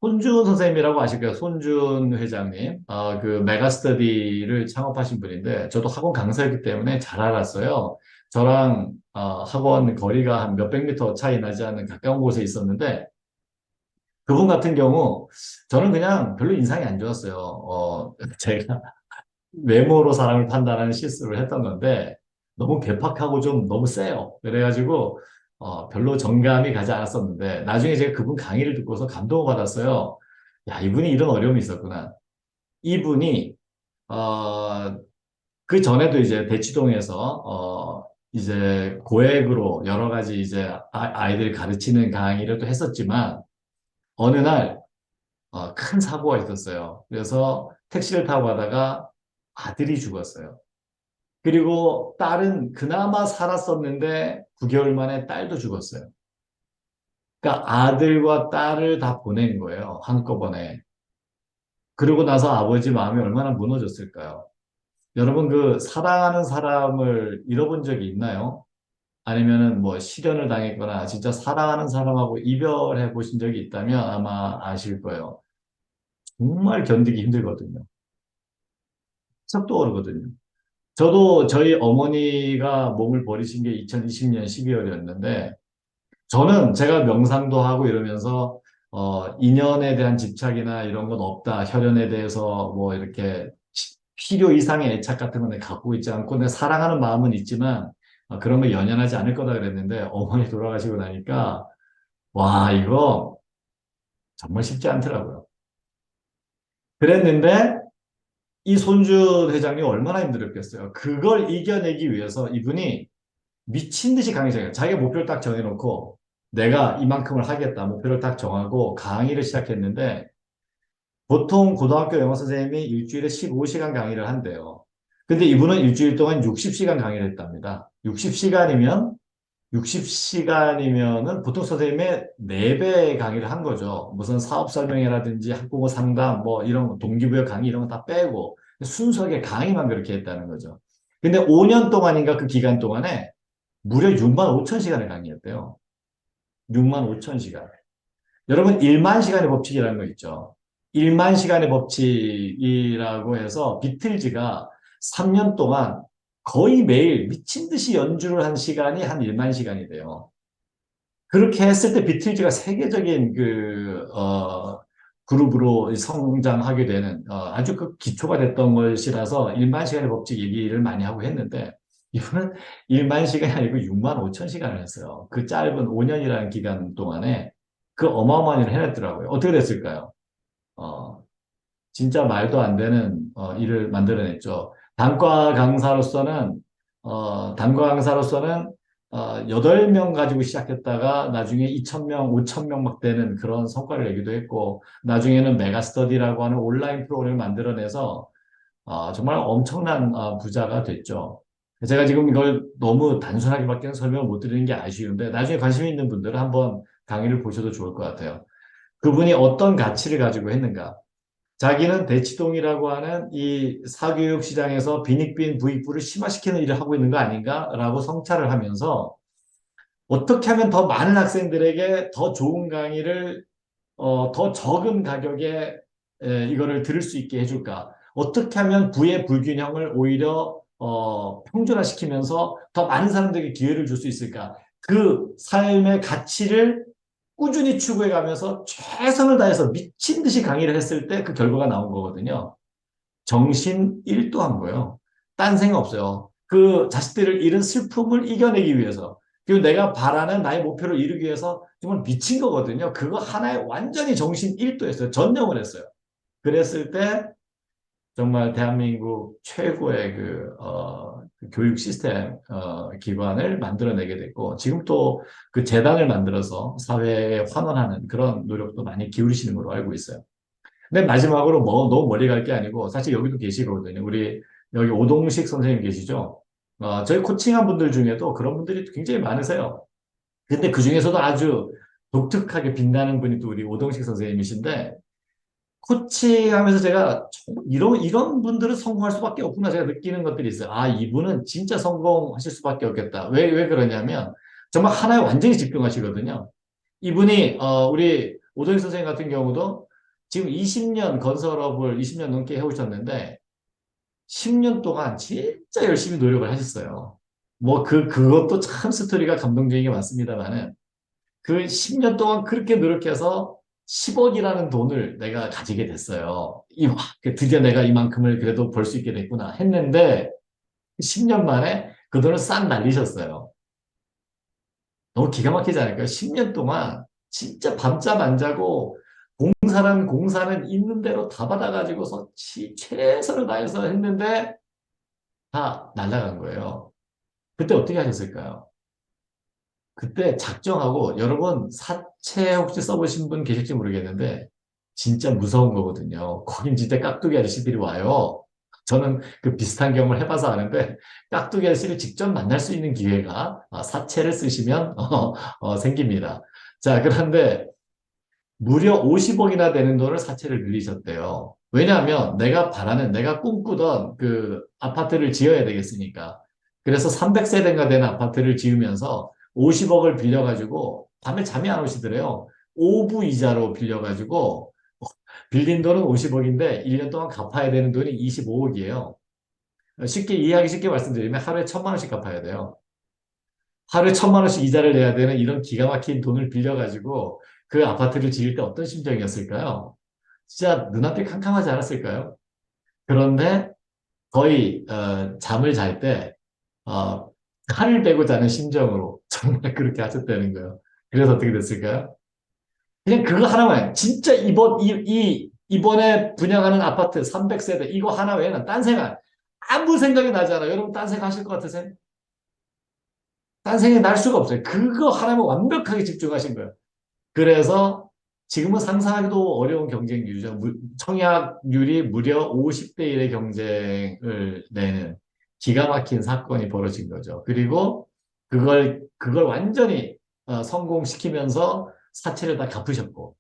A: 손준 선생님이라고 아실까요? 손준 회장님. 그 메가스터디를 창업하신 분인데, 저도 학원 강사였기 때문에 잘 알았어요. 저랑 학원 거리가 한 몇백 미터 차이 나지 않는 가까운 곳에 있었는데, 그분 같은 경우, 저는 그냥 별로 인상이 안 좋았어요. 제가 외모로 사람을 판단하는 실수를 했던 건데, 너무 괴팍하고 좀 너무 세요. 그래가지고, 별로 정감이 가지 않았었는데, 나중에 제가 그분 강의를 듣고서 감동을 받았어요. 야, 이분이 이런 어려움이 있었구나. 이분이, 어, 그 전에도 이제 대치동에서, 이제 고액으로 여러 가지 이제 아이들 가르치는 강의를 또 했었지만, 어느 날, 큰 사고가 있었어요. 그래서 택시를 타고 가다가 아들이 죽었어요. 그리고 딸은 그나마 살았었는데 9개월 만에 딸도 죽었어요. 그러니까 아들과 딸을 다 보낸 거예요. 한꺼번에. 그러고 나서 아버지 마음이 얼마나 무너졌을까요? 여러분 그 사랑하는 사람을 잃어본 적이 있나요? 아니면은 뭐 실연을 당했거나 진짜 사랑하는 사람하고 이별해 보신 적이 있다면 아마 아실 거예요. 정말 견디기 힘들거든요. 척도 오르거든요. 저도 저희 어머니가 몸을 버리신 게 2020년 12월이었는데 저는 제가 명상도 하고 이러면서 인연에 대한 집착이나 이런 건 없다. 혈연에 대해서 뭐 이렇게 필요 이상의 애착 같은 건 갖고 있지 않고 내 사랑하는 마음은 있지만 그런 거 연연하지 않을 거다 그랬는데 어머니 돌아가시고 나니까 와 이거 정말 쉽지 않더라고요. 그랬는데 이 손준 회장님 얼마나 힘들었겠어요. 그걸 이겨내기 위해서 이분이 미친 듯이 강의를 해요. 자기가 목표를 딱 정해놓고 내가 이만큼을 하겠다. 목표를 딱 정하고 강의를 시작했는데 보통 고등학교 영어 선생님이 일주일에 15시간 강의를 한대요. 근데 이분은 일주일 동안 60시간 강의를 했답니다. 60시간이면 60시간이면은 보통 선생님의 4배 강의를 한 거죠. 무슨 사업 설명회라든지 학부모 상담 뭐 이런 거, 동기부여 강의 이런 거 다 빼고 순수하게 강의만 그렇게 했다는 거죠. 근데 5년 동안인가 그 기간 동안에 무려 6만 5천 시간을 강의했대요. 6만 5천 시간. 여러분 1만 시간의 법칙이라는 거 있죠. 1만 시간의 법칙이라고 해서 비틀즈가 3년 동안 거의 매일 미친 듯이 연주를 한 시간이 한 1만 시간이 돼요. 그렇게 했을 때 비틀즈가 세계적인 그룹으로 성장하게 되는 아주 그 기초가 됐던 것이라서 1만 시간의 법칙 얘기를 많이 하고 했는데 이분은 1만 시간이 아니고 6만 5천 시간을 했어요. 그 짧은 5년이라는 기간 동안에 그 어마어마한 일을 해냈더라고요. 어떻게 됐을까요? 어, 진짜 말도 안 되는 일을 만들어냈죠. 단과 강사로서는 8명 가지고 시작했다가 나중에 2,000명, 5,000명 막 되는 그런 성과를 내기도 했고 나중에는 메가스터디라고 하는 온라인 프로그램을 만들어내서 정말 엄청난 부자가 됐죠. 제가 지금 이걸 너무 단순하게밖에 설명을 못 드리는 게 아쉬운데 나중에 관심 있는 분들은 한번 강의를 보셔도 좋을 것 같아요. 그분이 어떤 가치를 가지고 했는가? 자기는 대치동이라고 하는 이 사교육 시장에서 빈익빈 부익부를 심화시키는 일을 하고 있는 거 아닌가라고 성찰을 하면서 어떻게 하면 더 많은 학생들에게 더 좋은 강의를 더 적은 가격에 이거를 들을 수 있게 해줄까? 어떻게 하면 부의 불균형을 오히려 평준화시키면서 더 많은 사람들에게 기회를 줄 수 있을까? 그 삶의 가치를 꾸준히 추구해 가면서 최선을 다해서 미친 듯이 강의를 했을 때 그 결과가 나온 거거든요. 정신 1도 한 거예요. 딴 생각 없어요. 그 자식들을 잃은 슬픔을 이겨내기 위해서. 그리고 내가 바라는 나의 목표를 이루기 위해서 정말 미친 거거든요. 그거 하나에 완전히 정신 1도 했어요. 전념을 했어요. 그랬을 때 정말 대한민국 최고의 그 교육 시스템, 기관을 만들어내게 됐고, 지금 또 그 재단을 만들어서 사회에 환원하는 그런 노력도 많이 기울이시는 걸로 알고 있어요. 근데 마지막으로 뭐 너무 멀리 갈 게 아니고 사실 여기도 계시거든요. 우리 여기 오동식 선생님 계시죠? 저희 코칭한 분들 중에도 그런 분들이 굉장히 많으세요. 근데 그 중에서도 아주 독특하게 빛나는 분이 또 우리 오동식 선생님이신데 코칭하면서 제가 이런 분들은 성공할 수밖에 없구나 제가 느끼는 것들이 있어요. 아, 이분은 진짜 성공하실 수밖에 없겠다. 왜 그러냐면 정말 하나에 완전히 집중하시거든요. 이분이 우리 오동희 선생님 같은 경우도 지금 20년 건설업을 20년 넘게 해오셨는데 10년 동안 진짜 열심히 노력을 하셨어요. 뭐 그것도 참 스토리가 감동적인 게 많습니다만은 그 10년 동안 그렇게 노력해서 10억이라는 돈을 내가 가지게 됐어요. 드디어 내가 이만큼을 그래도 벌 수 있게 됐구나 했는데 10년 만에 그 돈을 싹 날리셨어요. 너무 기가 막히지 않을까요? 10년 동안 진짜 밤잠 안 자고 공사는 있는 대로 다 받아가지고서 최선을 다해서 했는데 다 날아간 거예요. 그때 어떻게 하셨을까요? 그때 작정하고 여러분 사채 혹시 써보신 분 계실지 모르겠는데 진짜 무서운 거거든요. 거긴 진짜 깍두기 아저씨들이 와요. 저는 그 비슷한 경험을 해봐서 아는데 깍두기 아저씨를 직접 만날 수 있는 기회가 사채를 쓰시면 생깁니다. 자, 그런데 무려 50억이나 되는 돈을 사채를 빌리셨대요. 왜냐하면 내가 꿈꾸던 그 아파트를 지어야 되겠으니까. 그래서 300세대가 되는 아파트를 지으면서 50억을 빌려가지고 밤에 잠이 안 오시더래요. 오부 이자로 빌려가지고 빌린 돈은 50억인데 1년 동안 갚아야 되는 돈이 25억이에요. 이해하기 쉽게 말씀드리면 하루에 1,000만 원씩 갚아야 돼요. 하루에 1,000만 원씩 이자를 내야 되는 이런 기가 막힌 돈을 빌려가지고 그 아파트를 지을 때 어떤 심정이었을까요? 진짜 눈앞이 캄캄하지 않았을까요? 그런데 거의 잠을 잘 때 칼을 빼고 자는 심정으로 정말 그렇게 하셨다는 거예요. 그래서 어떻게 됐을까요? 그냥 그거 하나만 진짜 이번에 분양하는 아파트 300세대 이거 하나 외에는 딴 생각 아무 생각이 나지 않아요. 여러분 딴 생각 하실 것 같으세요? 딴 생각이 날 수가 없어요. 그거 하나만 완벽하게 집중하신 거예요. 그래서 지금은 상상하기도 어려운 경쟁률이죠. 청약률이 무려 50대 1의 경쟁을 내는 기가 막힌 사건이 벌어진 거죠. 그리고 그걸 완전히 성공시키면서 사채를 다 갚으셨고,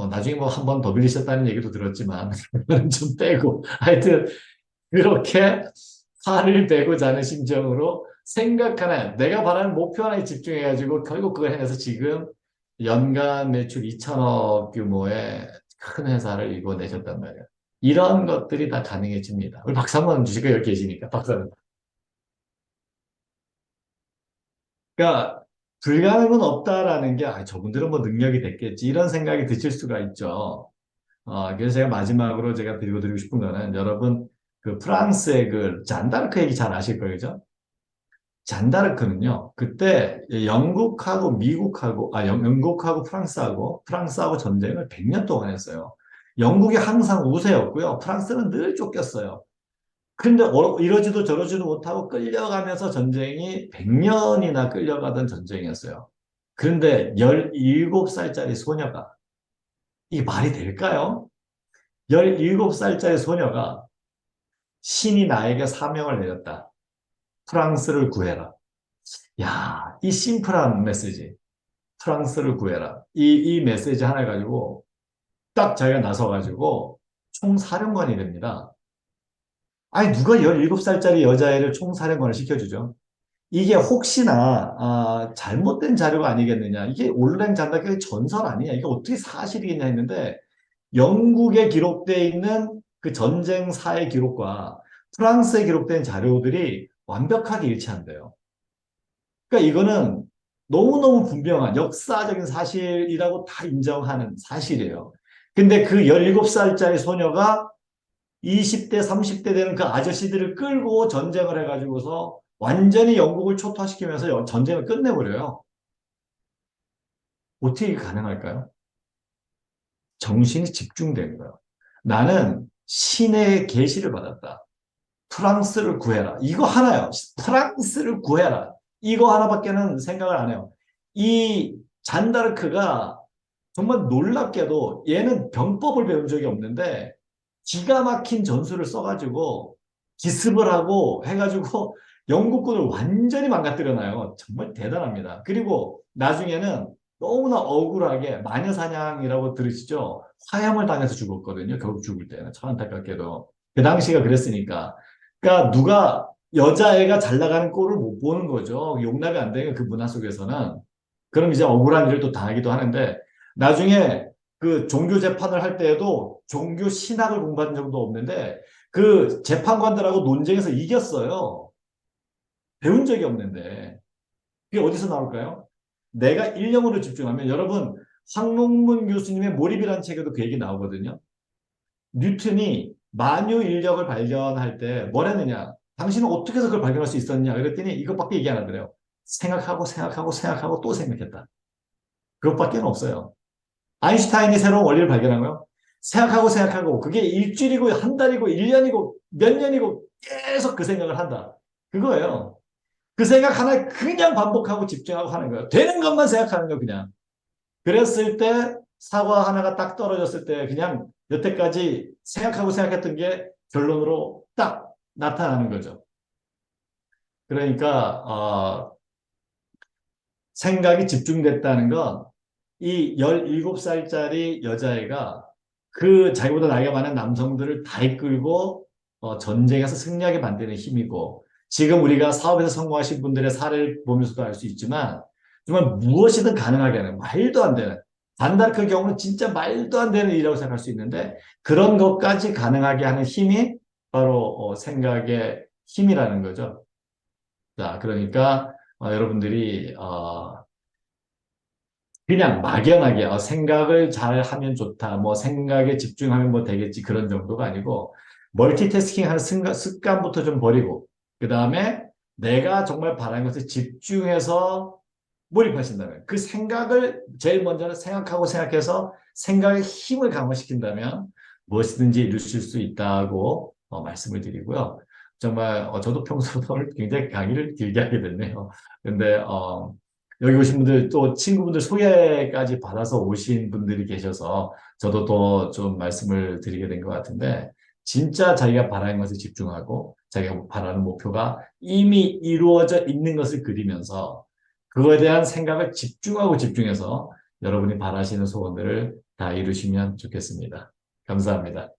A: 나중에 뭐 한 번 더 빌리셨다는 얘기도 들었지만, 그건 좀 빼고, 하여튼, 그렇게 살을 베고 자는 심정으로 생각 하나, 내가 바라는 목표 하나에 집중해가지고 결국 그걸 해내서 지금 연간 매출 2천억 규모의 큰 회사를 이뤄내셨단 말이에요. 이런 것들이 다 가능해집니다. 우리 박수 한번 주시고 여기 계시니까 박수 한번. 그러니까 불가능은 없다라는 게 저분들은 뭐 능력이 됐겠지 이런 생각이 드실 수가 있죠. 그래서 제가 마지막으로 제가 드리고 싶은 거는 여러분 그 프랑스의 그 잔다르크 얘기 잘 아실 거예요, 그죠? 잔다르크는요, 그때 영국하고 영국하고 프랑스하고 전쟁을 100년 동안 했어요. 영국이 항상 우세였고요. 프랑스는 늘 쫓겼어요. 근데 이러지도 저러지도 못하고 끌려가면서 전쟁이 100년이나 끌려가던 전쟁이었어요. 그런데 17살짜리 소녀가, 이게 말이 될까요? 17살짜리 소녀가 신이 나에게 사명을 내렸다. 프랑스를 구해라. 야, 이 심플한 메시지. 프랑스를 구해라. 이 메시지 하나 가지고 딱 자기가 나서가지고 총사령관이 됩니다. 아니, 누가 17살짜리 여자애를 총사령관을 시켜주죠? 이게 혹시나 잘못된 자료가 아니겠느냐. 이게 올랭 잔다크의 전설 아니냐. 이게 어떻게 사실이겠냐 했는데 영국에 기록되어 있는 그 전쟁사의 기록과 프랑스에 기록된 자료들이 완벽하게 일치한대요. 그러니까 이거는 너무너무 분명한 역사적인 사실이라고 다 인정하는 사실이에요. 근데 그 17살짜리 소녀가 20대, 30대 되는 그 아저씨들을 끌고 전쟁을 해가지고서 완전히 영국을 초토화시키면서 전쟁을 끝내버려요. 어떻게 가능할까요? 정신이 집중된 거예요. 나는 신의 계시를 받았다. 프랑스를 구해라. 이거 하나요. 프랑스를 구해라. 이거 하나밖에는 생각을 안 해요. 이 잔다르크가 정말 놀랍게도 얘는 병법을 배운 적이 없는데 기가 막힌 전술을 써가지고 기습을 하고 해가지고 영국군을 완전히 망가뜨려놔요. 정말 대단합니다. 그리고 나중에는 너무나 억울하게 마녀사냥이라고 들으시죠? 화형을 당해서 죽었거든요. 결국 죽을 때는. 참 안타깝게도. 그 당시가 그랬으니까. 그러니까 누가 여자애가 잘 나가는 꼴을 못 보는 거죠. 용납이 안 되는 그 문화 속에서는. 그럼 이제 억울한 일을 또 당하기도 하는데 나중에 그 종교 재판을 할 때에도 종교 신학을 공부한 적도 없는데 그 재판관들하고 논쟁에서 이겼어요. 배운 적이 없는데. 그게 어디서 나올까요? 내가 일념으로 집중하면 여러분 황롱문 교수님의 몰입이라는 책에도 그 얘기 나오거든요. 뉴턴이 만유인력을 발견할 때 뭘 했느냐? 당신은 어떻게 해서 그걸 발견할 수 있었냐? 그랬더니 이것밖에 얘기 안 하더래요. 생각하고 생각하고 생각하고 또 생각했다. 그것밖에 없어요. 아인슈타인이 새로운 원리를 발견한 거요. 생각하고 생각하고 그게 일주일이고 한 달이고 1년이고 몇 년이고 계속 그 생각을 한다. 그거예요. 그 생각 하나에 그냥 반복하고 집중하고 하는 거예요. 되는 것만 생각하는 거예요, 그냥. 그랬을 때 사과 하나가 딱 떨어졌을 때 그냥 여태까지 생각하고 생각했던 게 결론으로 딱 나타나는 거죠. 그러니까 생각이 집중됐다는 건 이 17살짜리 여자애가 그 자기보다 나이가 많은 남성들을 다 이끌고 전쟁에서 승리하게 만드는 힘이고 지금 우리가 사업에서 성공하신 분들의 사례를 보면서도 알 수 있지만 정말 무엇이든 가능하게 하는 말도 안 되는 단다르크 경우는 진짜 말도 안 되는 일이라고 생각할 수 있는데 그런 것까지 가능하게 하는 힘이 바로 생각의 힘이라는 거죠. 자, 그러니까 여러분들이 그냥 막연하게 생각을 잘 하면 좋다. 뭐 생각에 집중하면 뭐 되겠지. 그런 정도가 아니고 멀티태스킹 하는 습관부터 좀 버리고 그다음에 내가 정말 바라는 것을 집중해서 몰입하신다면 그 생각을 제일 먼저는 생각하고 생각해서 생각의 힘을 강화시킨다면 무엇이든지 이루실 수 있다고 말씀을 드리고요. 정말 저도 평소에 굉장히 강의를 길게 하게 됐네요. 근데 여기 오신 분들 또 친구분들 소개까지 받아서 오신 분들이 계셔서 저도 더 좀 말씀을 드리게 된 것 같은데 진짜 자기가 바라는 것에 집중하고 자기가 바라는 목표가 이미 이루어져 있는 것을 그리면서 그거에 대한 생각을 집중하고 집중해서 여러분이 바라시는 소원들을 다 이루시면 좋겠습니다. 감사합니다.